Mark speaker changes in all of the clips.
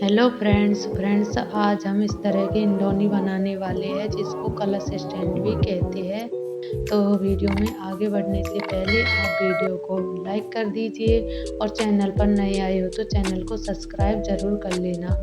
Speaker 1: Hello friends आज हम इस तरह के इंडोनी बनाने वाले हैं जिसको कलश स्टैंड भी कहते हैं। तो वीडियो में आगे बढ़ने से पहले आप वीडियो को लाइक कर दीजिए और चैनल पर नए आए हो तो चैनल को सब्सक्राइब ज़रूर कर लेना।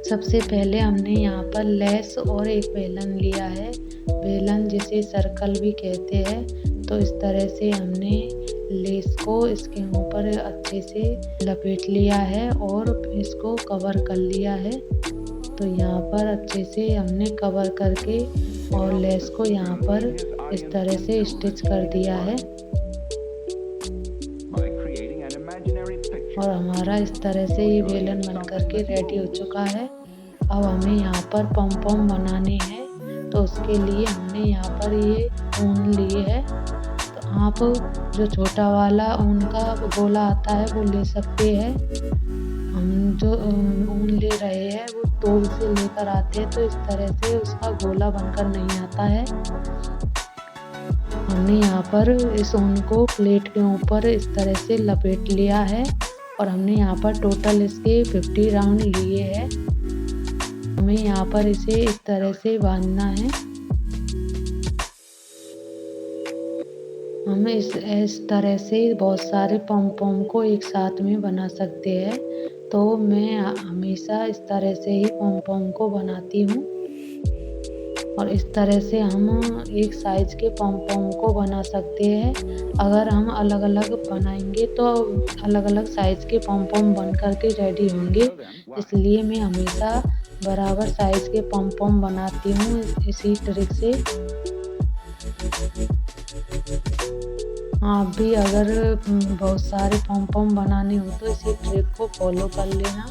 Speaker 1: सबसे पहले हमने यहाँ पर लेस और एक बेलन लिया है, बेलन जिसे सर्कल भी कहते हैं। तो इस तरह से हमने लेस को इसके ऊपर अच्छे से लपेट लिया है और इसको कवर कर लिया है। तो यहाँ पर अच्छे से हमने कवर करके और लेस को यहाँ पर इस तरह से स्टिच कर दिया है और हमारा इस तरह से ये बेलन बन करके रेडी हो चुका है। अब हमें यहाँ पर पम पम बनाने हैं तो उसके लिए हमने यहाँ पर ये ऊन लिए है। तो आप जो छोटा वाला ऊन का गोला आता है वो ले सकते हैं। हम जो ऊन ले रहे हैं वो तोल से लेकर आते हैं तो इस तरह से उसका गोला बनकर नहीं आता है। हमने यहाँ पर इस ऊन को प्लेट के ऊपर इस तरह से लपेट लिया है और हमने यहाँ पर टोटल इसके 50 राउंड लिए हैं। हमें यहाँ पर इसे इस तरह से बांधना है। हम इस तरह से बहुत सारे पम पम को एक साथ में बना सकते हैं। तो मैं हमेशा इस तरह से ही पम पम को बनाती हूँ और इस तरह से हम एक साइज के पम पम को बना सकते हैं। अगर हम अलग अलग बनाएंगे तो अलग अलग साइज के पम पम बन करके रेडी होंगे, इसलिए मैं हमेशा बराबर साइज के पम पम बनाती हूँ इसी ट्रिक से। आप भी अगर बहुत सारे पम पम बनाने हो तो इसी ट्रिक को फॉलो कर लेना।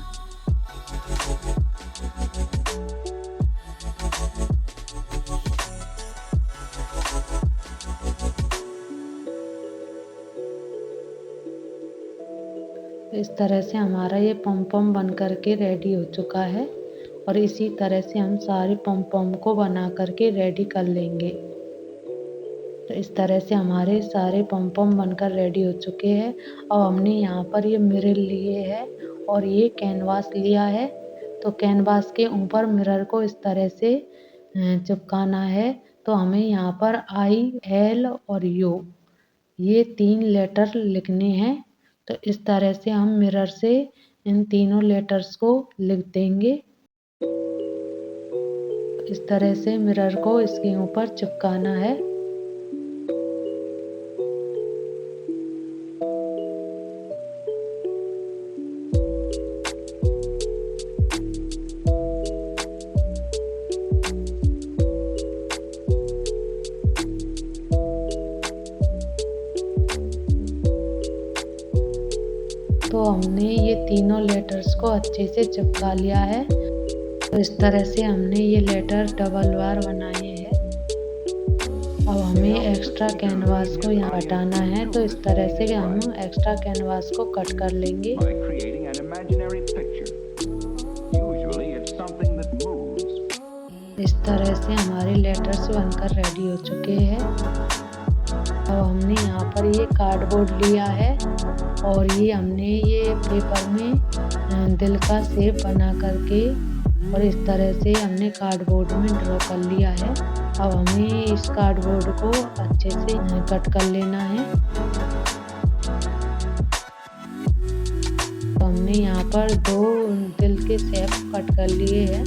Speaker 1: इस तरह से हमारा ये पम पम बन करके रेडी हो चुका है और इसी तरह से हम सारे पम पम को बना करके रेडी कर लेंगे। तो इस तरह से हमारे सारे पम पम बनकर रेडी हो चुके हैं। अब हमने यहाँ पर ये मिरर लिए है और ये कैनवास लिया है। तो कैनवास के ऊपर मिरर को इस तरह से चिपकाना है। तो हमें यहाँ पर IL और U ये 3 लेटर लिखने हैं। तो इस तरह से हम मिरर से इन तीनों लेटर्स को लिख देंगे। इस तरह से मिरर को इसके ऊपर चिपकाना है। तो हमने ये तीनों लेटर्स को अच्छे से चिपका लिया है। तो इस तरह से हमने ये लेटर डबल बार बनाए हैं। अब हमें एक्स्ट्रा कैनवास को यहाँ हटाना है। तो इस तरह से हम एक्स्ट्रा कैनवास को कट कर लेंगे। इस तरह से हमारे लेटर्स बनकर रेडी हो चुके हैं। अब हमने यहाँ पर ये कार्डबोर्ड लिया है और ये हमने ये पेपर में दिल का शेप बना करके और इस तरह से हमने कार्डबोर्ड में ड्रॉ कर लिया है। अब हमें इस कार्डबोर्ड को अच्छे से कट कर लेना है। तो हमने यहाँ पर 2 दिल के शेप कट कर लिए हैं।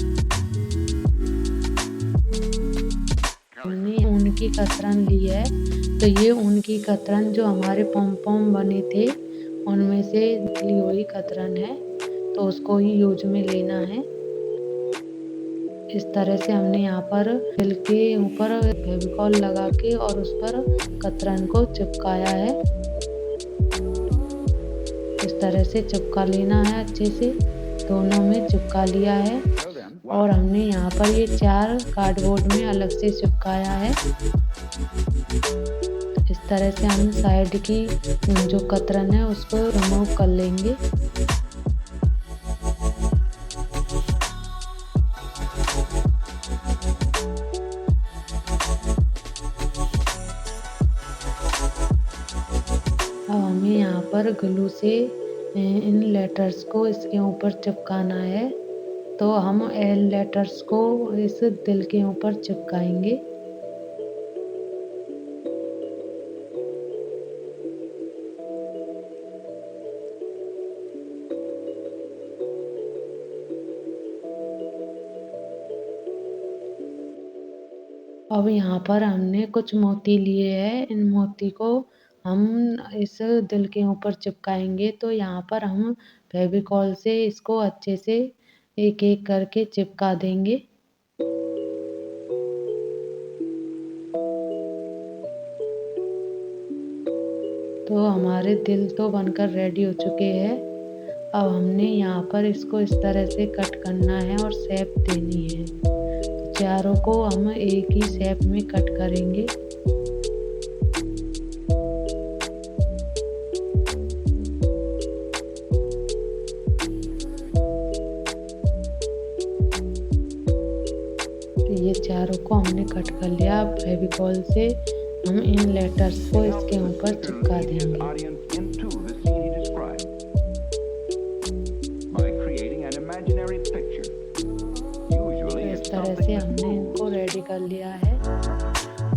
Speaker 1: हमने ऊन की कतरन ली है। तो ये ऊन की कतरन जो हमारे पम पम बने थे उनमें से ली हुई कतरन है, तो उसको ही यूज में लेना है। इस तरह से हमने यहाँ पर दिल के ऊपर फेविकॉल लगा के और उस पर कतरन को चिपकाया है। इस तरह से चिपका लेना है, अच्छे से दोनों में चिपका लिया है। और हमने यहाँ पर ये 4 कार्डबोर्ड में अलग से चिपकाया है। इस तरह से हम साइड की जो कतरन है उसको रिमूव कर लेंगे। अब हमें यहाँ पर ग्लू से इन लेटर्स को इसके ऊपर चिपकाना है। तो हम एल लेटर्स को इस दिल के ऊपर चिपकाएंगे। अब यहाँ पर हमने कुछ मोती लिए हैं, इन मोती को हम इस दिल के ऊपर चिपकाएंगे। तो यहाँ पर हम फेविकॉल से इसको अच्छे से एक-एक करके चिपका देंगे। तो हमारे दिल तो बनकर रेडी हो चुके हैं। अब हमने यहाँ पर इसको इस तरह से कट करना है और शेप देनी है। तो चारों को हम एक ही शेप में कट करेंगे। तो ये चारों को हमने कट कर लिया। अब फेविकॉल से हम इन लेटर्स को इसके ऊपर चिपका देंगे। इस तरह से हमने इनको रेडी कर लिया है।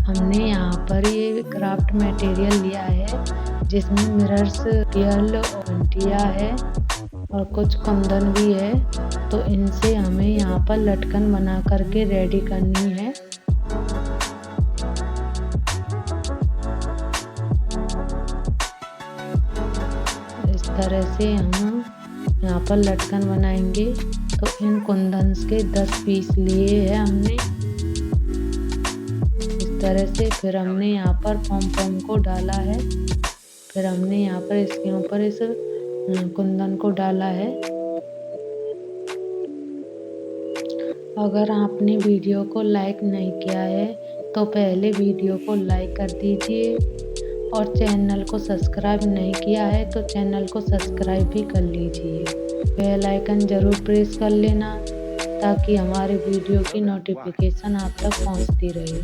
Speaker 1: हमने यहाँ पर ये क्राफ्ट मटेरियल लिया है जिसमें मिरर्स, रियल घंटिया है और कुछ कुंदन भी है। तो इनसे हमें यहाँ पर लटकन बना करके रेडी करनी है। इस तरह से हम यहाँ पर लटकन बनाएंगे। तो इन कुंदन्स के 10 पीस लिए हैं हमने इस तरह से। फिर हमने यहाँ पर पॉम को डाला है। फिर हमने यहाँ पर इसके ऊपर इस कुंदन को डाला है। अगर आपने वीडियो को लाइक नहीं किया है तो पहले वीडियो को लाइक कर दीजिए और चैनल को सब्सक्राइब नहीं किया है तो चैनल को सब्सक्राइब भी कर लीजिए। बेल आइकन ज़रूर प्रेस कर लेना ताकि हमारे वीडियो की नोटिफिकेशन आप तक पहुंचती रहे।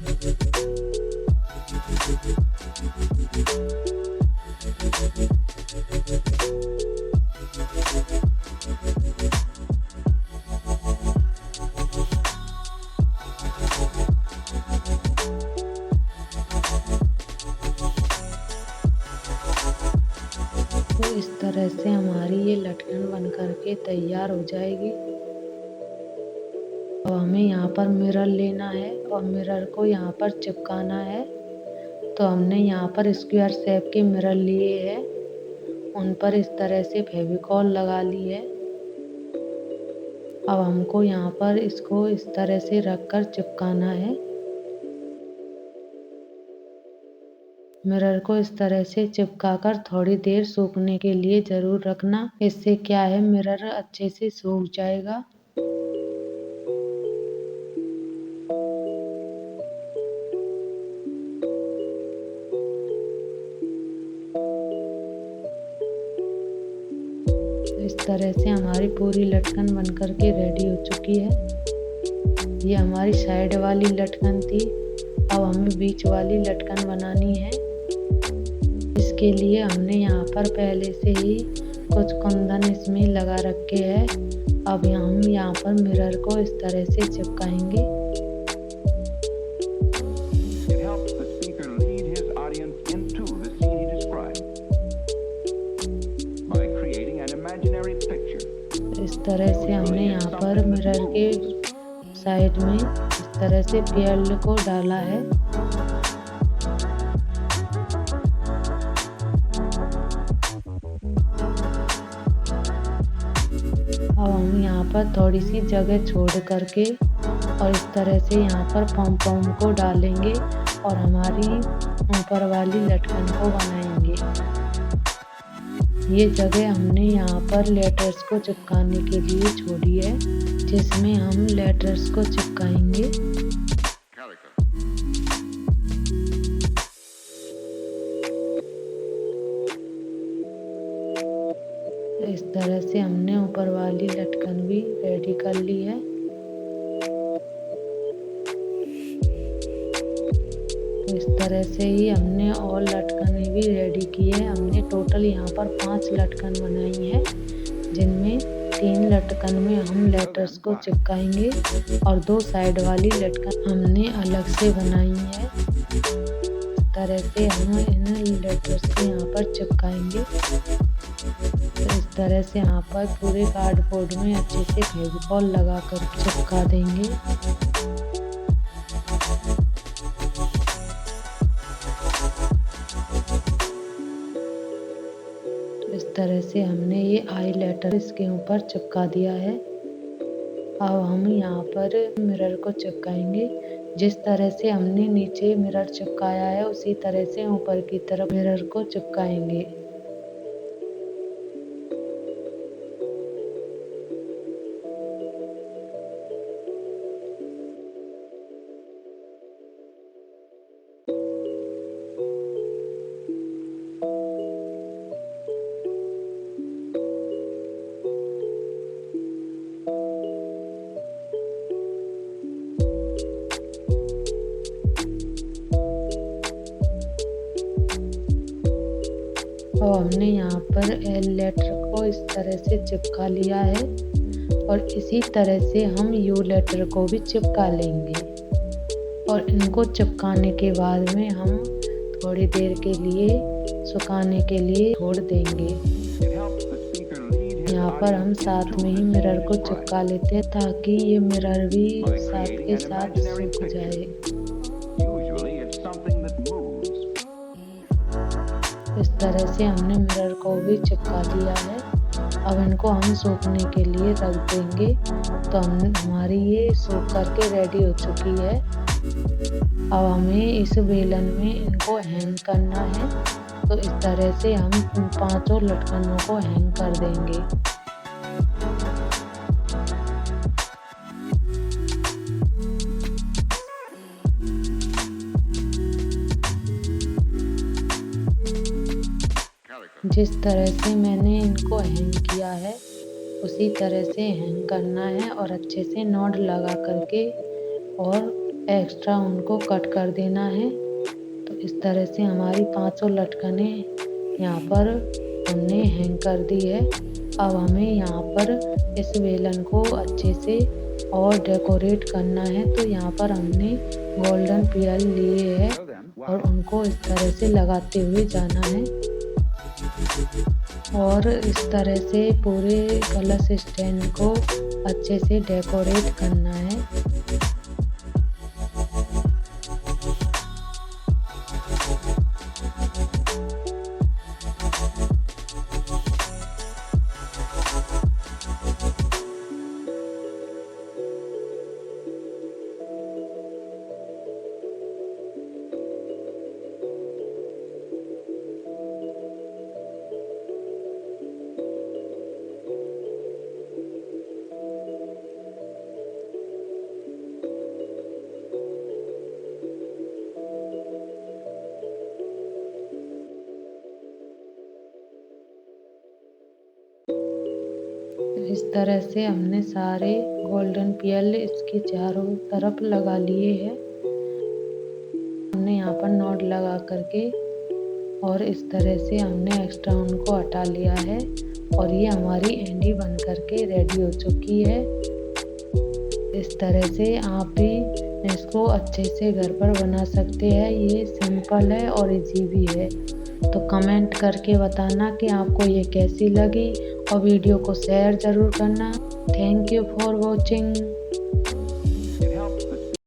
Speaker 1: तो इस तरह से हमारी ये लटकन बन करके तैयार हो जाएगी। अब हमें यहाँ पर मिरर लेना है और मिरर को यहाँ पर चिपकाना है। तो हमने यहाँ पर स्क्वायर शेप के मिरर लिए हैं, उन पर इस तरह से फेविकॉल लगा ली है। अब हमको यहाँ पर इसको इस तरह से रखकर चिपकाना है। मिरर को इस तरह से चिपकाकर थोड़ी देर सूखने के लिए ज़रूर रखना। इससे क्या है, मिरर अच्छे से सूख जाएगा। इस तरह से हमारी पूरी लटकन बनकर के रेडी हो चुकी है। ये हमारी साइड वाली लटकन थी। अब हमें बीच वाली लटकन बनानी है। इसके लिए हमने यहाँ पर पहले से ही कुछ कुंदन इसमें लगा रखे हैं। अब हम यहाँ पर मिरर को इस तरह से चिपकाएंगे। इस तरह से हमने यहाँ पर मिरर के साइड में इस तरह से पेड़ को डाला है। अब हम यहाँ पर थोड़ी सी जगह छोड़ करके और इस तरह से यहाँ पर पॉम को डालेंगे और हमारी ऊपर वाली लटकन को बनाएंगे। ये जगह हमने यहाँ पर लेटर्स को चिपकाने के लिए छोड़ी है, जिसमें हम लेटर्स को चिपकाएंगे। इस तरह से हमने ऊपर वाली लटकन भी रेडी कर ली है। इस तरह से ही हमने और लटकनें भी रेडी की है। हमने टोटल यहाँ पर 5 लटकन बनाई है, जिनमें 3 लटकन में हम लेटर्स को चिपकाएंगे और 2 साइड वाली लटकन हमने अलग से बनाई है। इस तरह से हम इन लेटर्स को यहाँ पर चिपकाएंगे। तो इस तरह से यहाँ पर पूरे कार्डबोर्ड में अच्छे से फेविकॉल लगाकर चिपका देंगे। इस तरह से हमने ये आई लेटर इसके ऊपर चिपका दिया है। अब हम यहाँ पर मिरर को चिपकाएंगे। जिस तरह से हमने नीचे मिरर चिपकाया है उसी तरह से ऊपर की तरफ मिरर को चिपकाएंगे। और हमने यहाँ पर एल लेटर को इस तरह से चिपका लिया है और इसी तरह से हम यू लेटर को भी चिपका लेंगे। और इनको चिपकाने के बाद में हम थोड़ी देर के लिए सुखाने के लिए छोड़ देंगे। यहाँ पर हम साथ में ही मिरर को चिपका लेते हैं ताकि ये मिरर भी साथ के साथ सूख जाए। इस तरह से हमने मिरर को भी चिपका लिया है। अब इनको हम सूखने के लिए रख देंगे। तो हमारी ये सूख करके रेडी हो चुकी है। अब हमें इस बेलन में इनको हैंग करना है। तो इस तरह से हम 5 लटकनों को हैंग कर देंगे। जिस तरह से मैंने इनको हैंग किया है उसी तरह से हैंग करना है और अच्छे से नॉट लगा करके और एक्स्ट्रा उनको कट कर देना है। तो इस तरह से हमारी 5 लटकने यहाँ पर हमने हैंग कर दी है। अब हमें यहाँ पर इस बेलन को अच्छे से और डेकोरेट करना है। तो यहाँ पर हमने गोल्डन पियल लिए हैं और उनको इस तरह से लगाते हुए जाना है और इस तरह से पूरे कलश स्टैंड को अच्छे से डेकोरेट करना है। इस तरह से हमने सारे गोल्डन पियल इसके चारों तरफ लगा लिए हैं। हमने यहाँ पर नॉट लगा करके और इस तरह से हमने एक्स्ट्रा उनको हटा लिया है और ये हमारी एंडी बन करके रेडी हो चुकी है। इस तरह से आप भी इसको अच्छे से घर पर बना सकते हैं। ये सिंपल है और इजी भी है। तो कमेंट करके बताना कि आपको ये कैसी लगी और वीडियो को शेयर ज़रूर करना। Thank you for watching.